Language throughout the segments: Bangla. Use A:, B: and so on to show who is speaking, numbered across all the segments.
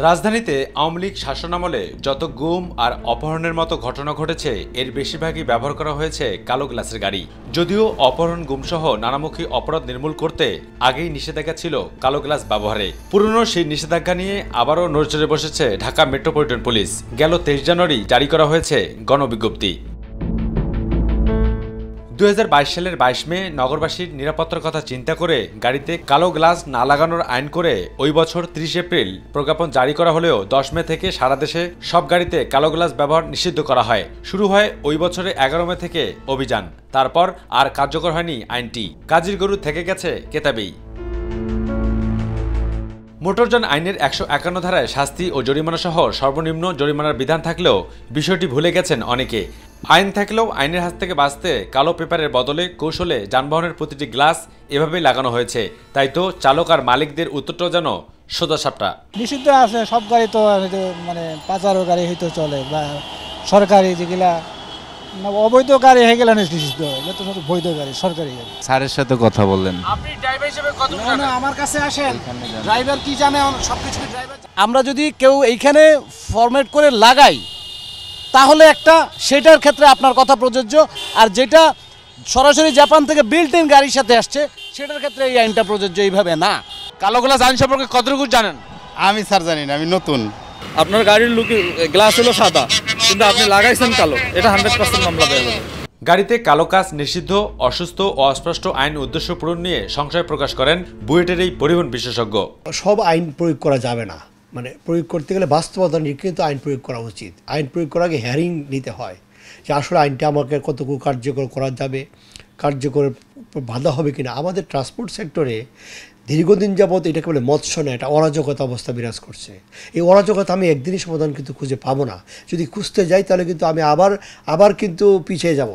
A: রাজধানীতে আওয়ামী লীগ শাসনামলে যত গুম আর অপহরণের মতো ঘটনা ঘটেছে এর বেশিরভাগই ব্যবহার করা হয়েছে কালো গ্লাসের গাড়ি। যদিও অপহরণ গুমসহ নানামুখী অপরাধ নির্মূল করতে আগেই নিষেধাজ্ঞা ছিল কালো গ্লাস ব্যবহারে। পুরনো সেই নিষেধাজ্ঞা নিয়ে আবারও নড়চড়ে বসেছে ঢাকা মেট্রোপলিটন পুলিশ। গেল 23 জানুয়ারি জারি করা হয়েছে গণবিজ্ঞপ্তি। 2022 সালের 22 মে নগরবাসীর নিরাপত্তার কথা চিন্তা করে গাড়িতে কালো গ্লাস না লাগানোর আইন করে ওই বছর 30 এপ্রিল প্রজ্ঞাপন জারি করা হলেও 10 মে থেকে সারা দেশে সব গাড়িতে কালো গ্লাস ব্যবহার নিষিদ্ধ করা হয়। শুরু হয় ওই বছরে 11 মে থেকে অভিযান। তারপর আর কার্যকর হয়নি আইনটি। কাজীর গরু থেকে গেছে কেতাবেই। মোটরযান আইনের 151 ধারায় শাস্তি ও জরিমানা সহ সর্বনিম্ন জরিমানার বিধান থাকলেও বিষয়টি ভুলে গেছেন অনেকে। আইন থাকলেও আইনের হাত থেকে বাঁচতে কালো পেপারের বদলে কৌশলে যানবাহনের প্রতিটি গ্লাস এভাবেই লাগানো হয়েছে। তাই তো চালক আর মালিকদের উত্তরটাও যেন সোজাসাপটা।
B: নিষিদ্ধ আছে সব গাড়ি, তো মানে পাচারও গাড়ি হয়তো চলে, বা সরকারি যেগুলা অবৈধ গাড়ি হয়ে গেলে নিষিদ্ধ, যত সব বৈধ গাড়ি সরকারি গাড়ি।
C: স্যারের সাথে কথা বললেন,
D: আপনি ড্রাইভার হিসেবে কত
B: না আমার কাছে আসেন, ড্রাইভার কি জানে সবকিছু ড্রাইভার। আমরা যদি কেউ এইখানে ফরম্যাট করে লাগাই তাহলে একটা সেটার ক্ষেত্রে আপনার কথা প্রযোজ্য, আর যেটা সরাসরি জাপান থেকে বিল্ট ইন গাড়ির সাথে আসছে সেটার ক্ষেত্রে এই আইনটা প্রযোজ্য এইভাবে না।
D: কালো গ্লাস আইন সম্পর্কে কতটুকু জানেন?
C: আমি স্যার জানি না, আমি নতুন।
E: আপনার গাড়ির গ্লাস হলো সাদা কিন্তু আপনি লাগাইছেন কালো, এটা 100% মামলা দেওয়া হবে।
A: গাড়িতে কালো কাজ নিষিদ্ধ, অসুস্থ ও অস্পষ্ট আইন উদ্দেশ্য পূরণ নিয়ে সংশয় প্রকাশ করেন বুয়েটের এই পরিবহন বিশেষজ্ঞ।
F: সব আইন প্রয়োগ করা যাবে না, মানে প্রয়োগ করতে গেলে বাস্তবতা নিয়ে কিন্তু আইন প্রয়োগ করা উচিত। আইন প্রয়োগ করার আগে হিয়ারিং নিতে হয় যে আসলে আইনটা আমাকে কতটুকু কার্যকর করা যাবে, কার্যকর বাধা হবে কিনা। আমাদের ট্রান্সপোর্ট সেক্টরে দীর্ঘদিন যাবৎ এটাকে বলে মৎস্য না, এটা অরাজকতা অবস্থা বিরাজ করছে। এই অরাজকতা আমি একদিনই সমাধান কিন্তু খুঁজে পাবো না। যদি খুঁজতে যাই তাহলে কিন্তু আমি আবার কিন্তু পিছিয়ে যাব।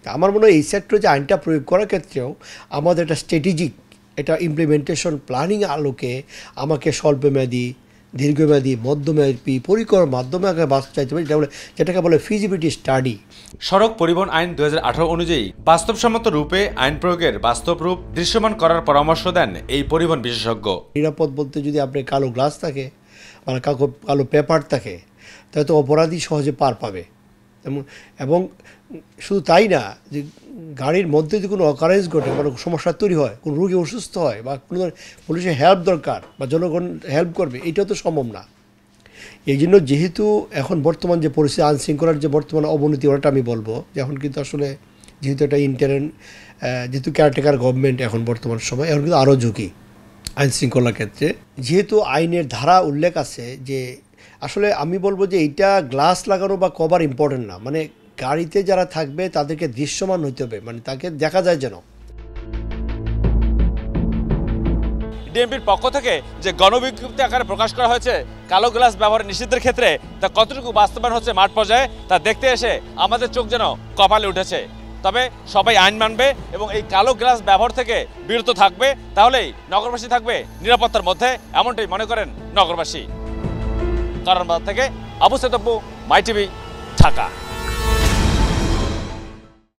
F: আমার মনে হয় এই সেক্টরে যে আইনটা প্রয়োগ করার ক্ষেত্রেও আমাদের একটা স্ট্র্যাটেজিক এটা ইমপ্লিমেন্টেশন প্ল্যানিং আলোকে আমাকে স্বল্পমেয়াদী, দীর্ঘমেয়াদী, মধ্যমেয়াদী পরিকল্পনার মাধ্যমে আগে বাঁচাইতে পারি, যেটাকে বলে ফিজিবিলিটি স্টাডি।
A: সড়ক পরিবহন আইন 2018 অনুযায়ী বাস্তবসম্মত রূপে আইন প্রয়োগের বাস্তব রূপ দৃশ্যমান করার পরামর্শ দেন এই পরিবহন বিশেষজ্ঞ।
F: নিরাপদ বলতে যদি আপনার কালো গ্লাস থাকে, মানে কালো পেপার থাকে, তাহলে তো অপরাধী সহজে পার পাবে। এবং শুধু তাই না, যে গাড়ির মধ্যে যদি কোনো অকারেন্স ঘটে, কোনো সমস্যা তৈরি হয়, কোনো রোগী অসুস্থ হয় বা কোনো পুলিশের হেল্প দরকার বা জনগণ হেল্প করবে, এটাও তো সম্ভব না। এই জন্য যেহেতু এখন বর্তমান যে পরিস্থিতি, আইনশৃঙ্খলার যে বর্তমান অবনতি, ওটা আমি বলবো যে এখন কিন্তু আসলে যেহেতু এটা যেহেতু কেয়ারটেকার গভর্নমেন্ট এখন বর্তমান সময়, এখন কিন্তু আরও ঝুঁকি আইনশৃঙ্খলার ক্ষেত্রে। যেহেতু আইনের ধারা উল্লেখ আছে যে আসলে আমি বলবো যে এইটা গ্লাস লাগানো বা কভার ইম্পর্টেন্ট না, মানে গাড়িতে যারা থাকবে তাদেরকে দৃশ্যমান হইতে হবে, মানে তাকে দেখা যায় যেন।
D: ডিএমপির পক্ষ থেকে যে গণবিজ্ঞপ্তি আকারে প্রকাশ করা হয়েছে কালো গ্লাস ব্যবহার নিষিদ্ধের ক্ষেত্রে, তা কতটুকু বাস্তবায়ন হচ্ছে মাঠ পর্যায়ে তা দেখতে এসে আমাদের চোখ যেন কপালে উঠেছে। তবে সবাই আইন মানবে এবং এই কালো গ্লাস ব্যবহার থেকে বিরত থাকবে, তাহলেই নগরবাসী থাকবে নিরাপত্তার মধ্যে, এমনটাই মনে করেন নগরবাসী। কারণ থেকে আবু সেতব্বু, মাই টিভি, ঢাকা।